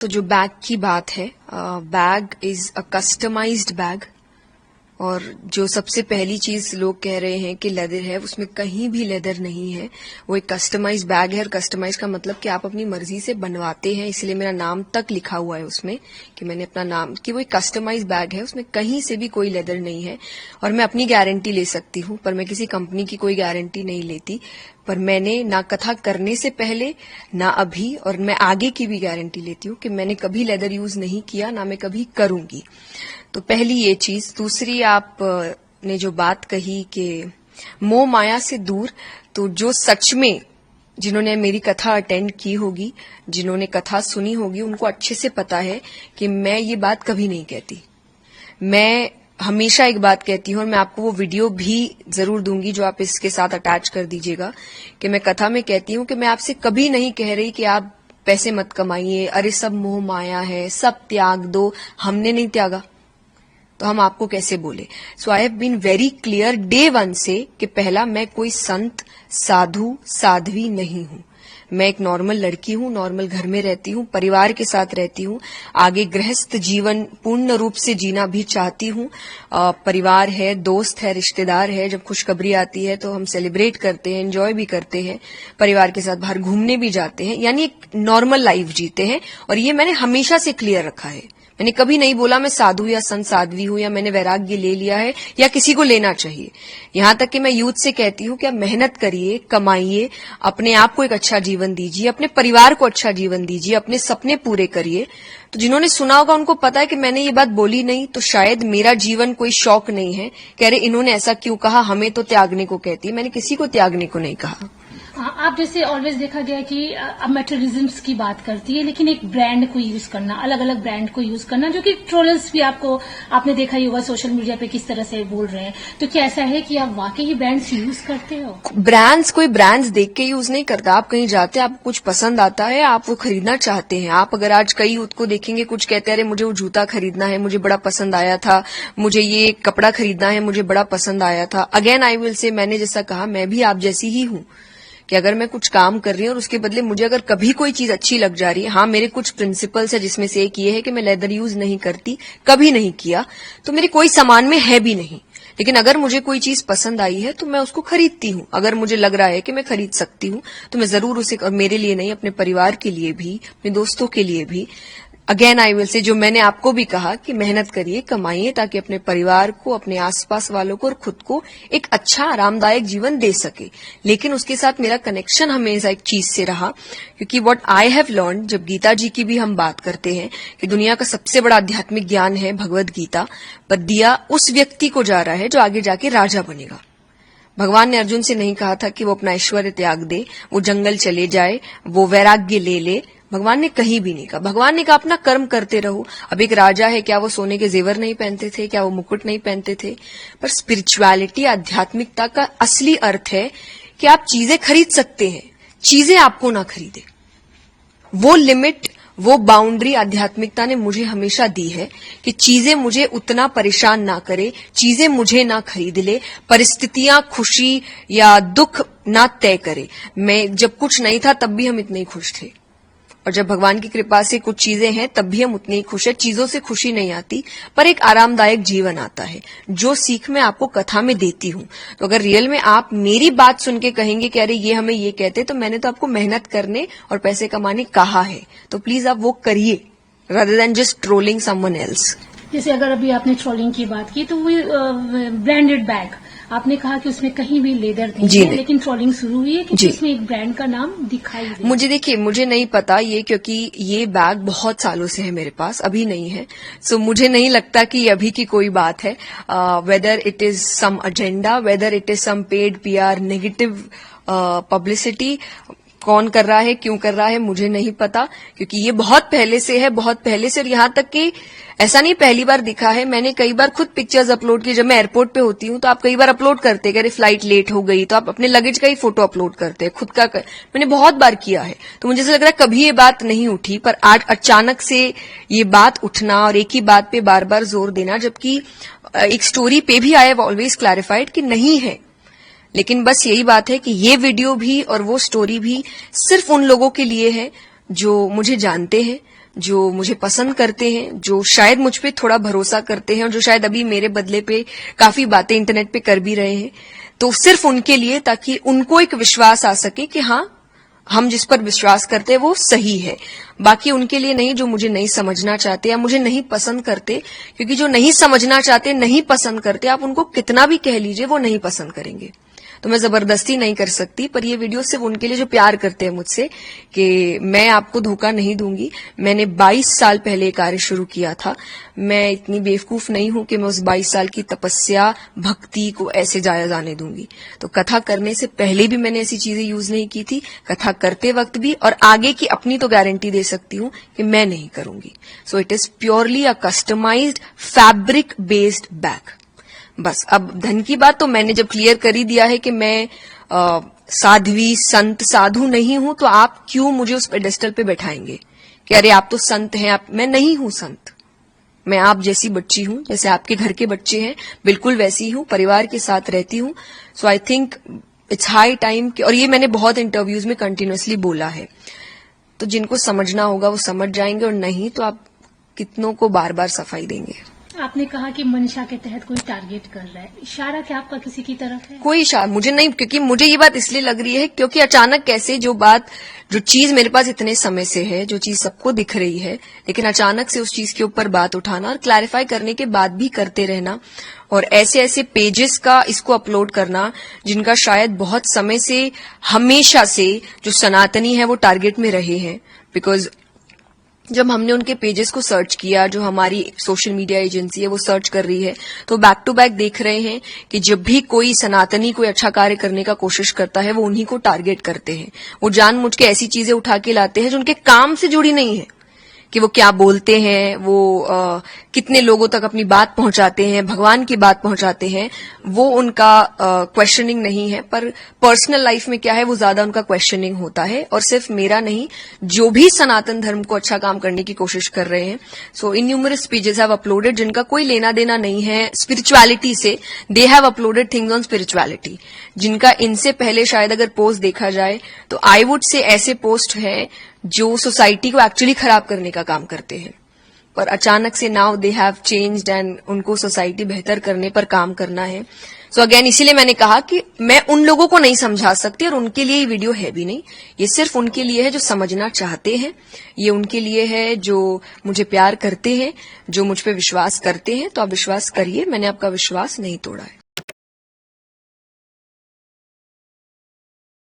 तो जो बैग की बात है, bag is a customised bag. और जो सबसे पहली चीज लोग कह रहे हैं कि लेदर है, उसमें कहीं भी लेदर नहीं है। वो एक कस्टमाइज बैग है। और कस्टमाइज का मतलब कि आप अपनी मर्जी से बनवाते हैं, इसलिए मेरा नाम तक लिखा हुआ है उसमें कि मैंने अपना नाम, कि वो एक कस्टमाइज बैग है, उसमें कहीं से भी कोई लेदर नहीं है। और मैं अपनी गारंटी ले सकती हूँ, पर मैं किसी कंपनी की कोई गारंटी नहीं लेती। पर मैंने ना कथा करने से पहले, ना अभी, और मैं आगे की भी गारंटी लेती हूँ कि मैंने कभी लेदर यूज नहीं किया, ना मैं कभी करूंगी। तो पहली ये चीज। दूसरी, आप ने जो बात कही कि मोह माया से दूर, तो जो सच में जिन्होंने मेरी कथा अटेंड की होगी, जिन्होंने कथा सुनी होगी, उनको अच्छे से पता है कि मैं ये बात कभी नहीं कहती। मैं हमेशा एक बात कहती हूं, और मैं आपको वो वीडियो भी जरूर दूंगी जो आप इसके साथ अटैच कर दीजिएगा, कि मैं कथा में कहती हूं कि मैं आपसे कभी नहीं कह रही कि आप पैसे मत कमाइए, अरे सब मोह माया है, सब त्याग दो। हमने नहीं त्यागा तो हम आपको कैसे बोले। So I have been very clear day one से कि पहला, मैं कोई संत, साधु, साध्वी नहीं हूं। मैं एक नॉर्मल लड़की हूं, नॉर्मल घर में रहती हूं, परिवार के साथ रहती हूं, आगे गृहस्थ जीवन पूर्ण रूप से जीना भी चाहती हूं। परिवार है, दोस्त है, रिश्तेदार है, जब खुशखबरी आती है तो हम सेलिब्रेट करते हैं, एंजॉय भी करते हैं, परिवार के साथ बाहर घूमने भी जाते हैं, यानी एक नॉर्मल लाइफ जीते हैं। और ये मैंने हमेशा से क्लियर रखा है। मैंने कभी नहीं बोला मैं साधु या संत साध्वी हूं, या मैंने वैराग्य ले लिया है, या किसी को लेना चाहिए। यहां तक कि मैं यूथ से कहती हूं कि आप मेहनत करिए, कमाइए, अपने आप को एक अच्छा जीवन दीजिए, अपने परिवार को अच्छा जीवन दीजिए, अपने सपने पूरे करिए। तो जिन्होंने सुना होगा उनको पता है कि मैंने ये बात बोली नहीं, तो शायद मेरा जीवन कोई शौक नहीं है। कह रहे इन्होंने ऐसा क्यों कहा, हमें तो त्यागने को कहती है। मैंने किसी को त्यागने को नहीं कहा। आप जैसे ऑलवेज देखा गया कि अब मेटेरियलिज्म्स की बात करती है, लेकिन एक ब्रांड को यूज करना, अलग अलग ब्रांड को यूज करना, जो कि ट्रोलर्स भी आपने देखा ही होगा सोशल मीडिया पे किस तरह से बोल रहे हैं। तो क्या ऐसा है कि आप वाकई ही ब्रांड्स यूज करते हो? कोई ब्रांड्स देख के यूज नहीं करता। आप कहीं जाते हैं, आपको कुछ पसंद आता है, आप वो खरीदना चाहते हैं। आप अगर आज कई यूथ को देखेंगे, कुछ कहते हैं अरे मुझे वो जूता खरीदना है, मुझे बड़ा पसंद आया था, मुझे ये कपड़ा खरीदना है, मुझे बड़ा पसंद आया था। अगेन आई विल से, मैंने जैसा कहा, मैं भी आप जैसी ही हूं कि अगर मैं कुछ काम कर रही हूं और उसके बदले मुझे अगर कभी कोई चीज अच्छी लग जा रही है, हाँ मेरे कुछ प्रिंसिपल्स है, जिसमें से एक ये है कि मैं लेदर यूज नहीं करती, कभी नहीं किया, तो मेरे कोई सामान में है भी नहीं। लेकिन अगर मुझे कोई चीज पसंद आई है तो मैं उसको खरीदती हूं। अगर मुझे लग रहा है कि मैं खरीद सकती हूं तो मैं जरूर उसे, और मेरे लिए नहीं, अपने परिवार के लिए भी, अपने दोस्तों के लिए भी। अगेन आई विल से, जो मैंने आपको भी कहा कि मेहनत करिए, कमाइए, ताकि अपने परिवार को, अपने आसपास वालों को और खुद को एक अच्छा आरामदायक जीवन दे सके। लेकिन उसके साथ मेरा कनेक्शन हमेशा एक चीज से रहा, क्योंकि व्हाट आई हैव लर्न, जब गीता जी की भी हम बात करते हैं कि दुनिया का सबसे बड़ा आध्यात्मिक ज्ञान है भगवद गीता, पर दिया उस व्यक्ति को जा रहा है जो आगे जाके राजा बनेगा। भगवान ने अर्जुन से नहीं कहा था कि वो अपना ऐश्वर्य त्याग दे, वो जंगल चले जाए, वो वैराग्य ले। भगवान ने कहीं भी नहीं कहा। भगवान ने कहा अपना कर्म करते रहो। अब एक राजा है, क्या वो सोने के जेवर नहीं पहनते थे, क्या वो मुकुट नहीं पहनते थे? पर स्पिरिचुअलिटी, आध्यात्मिकता का असली अर्थ है कि आप चीजें खरीद सकते हैं, चीजें आपको ना खरीदे। वो लिमिट, वो बाउंड्री आध्यात्मिकता ने मुझे हमेशा दी है कि चीजें मुझे उतना परेशान ना करे, चीजें मुझे ना खरीद ले, परिस्थितियां खुशी या दुख ना तय करे। मैं जब कुछ नहीं था तब भी हम इतने ही खुश थे, और जब भगवान की कृपा से कुछ चीजें हैं तब भी हम उतने ही खुश है। चीजों से खुशी नहीं आती, पर एक आरामदायक जीवन आता है, जो सीख मैं आपको कथा में देती हूं। तो अगर रियल में आप मेरी बात सुन के कहेंगे कि अरे ये हमें ये कहते, तो मैंने तो आपको मेहनत करने और पैसे कमाने कहा है, तो प्लीज आप वो करिए, rather than just trolling someone else. जैसे अगर अभी आपने ट्रोलिंग की बात की, तो वो ब्रांडेड बैग आपने कहा कि उसमें कहीं भी लेदर नहीं है, लेकिन ट्रोलिंग शुरू हुई है कि उसमें एक ब्रांड का नाम दिखाई दे। मुझे देखिए, मुझे नहीं पता ये, क्योंकि ये बैग बहुत सालों से है मेरे पास, अभी नहीं है। सो मुझे नहीं लगता कि ये अभी की कोई बात है। Whether it is some agenda, whether it is some paid PR, negative publicity, कौन कर रहा है, क्यों कर रहा है, मुझे नहीं पता, क्योंकि ये बहुत पहले से है, बहुत पहले से। और यहां तक कि ऐसा नहीं पहली बार दिखा है, मैंने कई बार खुद पिक्चर्स अपलोड की। जब मैं एयरपोर्ट पे होती हूं तो आप कई बार अपलोड करते हैं, अरे फ्लाइट लेट हो गई तो आप अपने लगेज का ही फोटो अपलोड करते हैं, खुद का मैंने बहुत बार किया है। तो मुझे ऐसा लग रहा है कभी ये बात नहीं उठी, पर आज अचानक से ये बात उठना और एक ही बात पे बार बार जोर देना, जबकि एक स्टोरी पे भी आई हैव ऑलवेज क्लैरिफाइड कि नहीं है। लेकिन बस यही बात है कि ये वीडियो भी और वो स्टोरी भी सिर्फ उन लोगों के लिए है जो मुझे जानते हैं, जो मुझे पसंद करते हैं, जो शायद मुझ पे थोड़ा भरोसा करते हैं और जो शायद अभी मेरे बदले पे काफी बातें इंटरनेट पे कर भी रहे हैं, तो सिर्फ उनके लिए, ताकि उनको एक विश्वास आ सके कि हाँ, हम जिस पर विश्वास करते हैं वो सही है। बाकी उनके लिए नहीं जो मुझे नहीं समझना चाहते या मुझे नहीं पसंद करते, क्योंकि जो नहीं समझना चाहते, नहीं पसंद करते, आप उनको कितना भी कह लीजिए वो नहीं पसंद करेंगे। तो मैं जबरदस्ती नहीं कर सकती, पर ये वीडियो सिर्फ उनके लिए जो प्यार करते हैं मुझसे, कि मैं आपको धोखा नहीं दूंगी। मैंने 22 साल पहले ये कार्य शुरू किया था। मैं इतनी बेवकूफ नहीं हूं कि मैं उस 22 साल की तपस्या, भक्ति को ऐसे जाया जाने दूंगी। तो कथा करने से पहले भी मैंने ऐसी चीजें यूज नहीं की थी, कथा करते वक्त भी, और आगे की अपनी तो गारंटी दे सकती हूं कि मैं नहीं करूंगी। So it is purely a customised fabric based bag. बस अब धन की बात तो मैंने जब क्लियर कर ही दिया है कि मैं साध्वी, संत, साधु नहीं हूं, तो आप क्यों मुझे उस पेडेस्टल पे बैठाएंगे कि अरे आप तो संत हैं। मैं नहीं हूं संत। मैं आप जैसी बच्ची हूं, जैसे आपके घर के बच्चे हैं, बिल्कुल वैसी हूं, परिवार के साथ रहती हूं। So I think it's high time, और ये मैंने बहुत इंटरव्यूज में कंटिन्यूअसली बोला है। तो जिनको समझना होगा वो समझ जाएंगे, और नहीं तो आप कितनों को बार बार सफाई देंगे। आपने कहा कि मंशा के तहत कोई टारगेट कर रहा है, इशारा क्या आपका किसी की तरफ है? कोई इशारा मुझे नहीं, क्योंकि मुझे ये बात इसलिए लग रही है क्योंकि अचानक कैसे जो चीज मेरे पास इतने समय से है, जो चीज सबको दिख रही है, लेकिन अचानक से उस चीज के ऊपर बात उठाना और क्लैरिफाई करने के बाद भी करते रहना, और ऐसे ऐसे पेजेस का इसको अपलोड करना जिनका शायद बहुत समय से, हमेशा से जो सनातनी है वो टारगेट में रहे हैं। बिकॉज जब हमने उनके पेजेस को सर्च किया, जो हमारी सोशल मीडिया एजेंसी है वो सर्च कर रही है, तो बैक टू बैक देख रहे हैं कि जब भी कोई सनातनी कोई अच्छा कार्य करने का कोशिश करता है वो उन्हीं को टारगेट करते हैं। वो जानबूझ के ऐसी चीजें उठा के लाते हैं जो उनके काम से जुड़ी नहीं है, कि वो क्या बोलते हैं, वो कितने लोगों तक अपनी बात पहुंचाते हैं, भगवान की बात पहुंचाते हैं, वो उनका क्वेश्चनिंग नहीं है। पर पर्सनल लाइफ में क्या है वो ज्यादा उनका क्वेश्चनिंग होता है, और सिर्फ मेरा नहीं, जो भी सनातन धर्म को अच्छा काम करने की कोशिश कर रहे हैं। सो इन्यूमरस पेजेस हैव अपलोडेड जिनका कोई लेना देना नहीं है स्पिरिचुअलिटी से, they have uploaded things on spirituality, जिनका इनसे पहले शायद अगर पोस्ट देखा जाए तो आई वुड से ऐसे पोस्ट है जो सोसाइटी को एक्चुअली खराब करने का काम करते हैं। पर अचानक से now they have changed and उनको सोसाइटी बेहतर करने पर काम करना है। सो अगेन इसीलिए मैंने कहा कि मैं उन लोगों को नहीं समझा सकती, और उनके लिए ये वीडियो है भी नहीं। ये सिर्फ उनके लिए है जो समझना चाहते हैं, ये उनके लिए है जो मुझे प्यार करते हैं, जो मुझ पे विश्वास करते हैं। तो आप विश्वास करिए, मैंने आपका विश्वास नहीं तोड़ा है।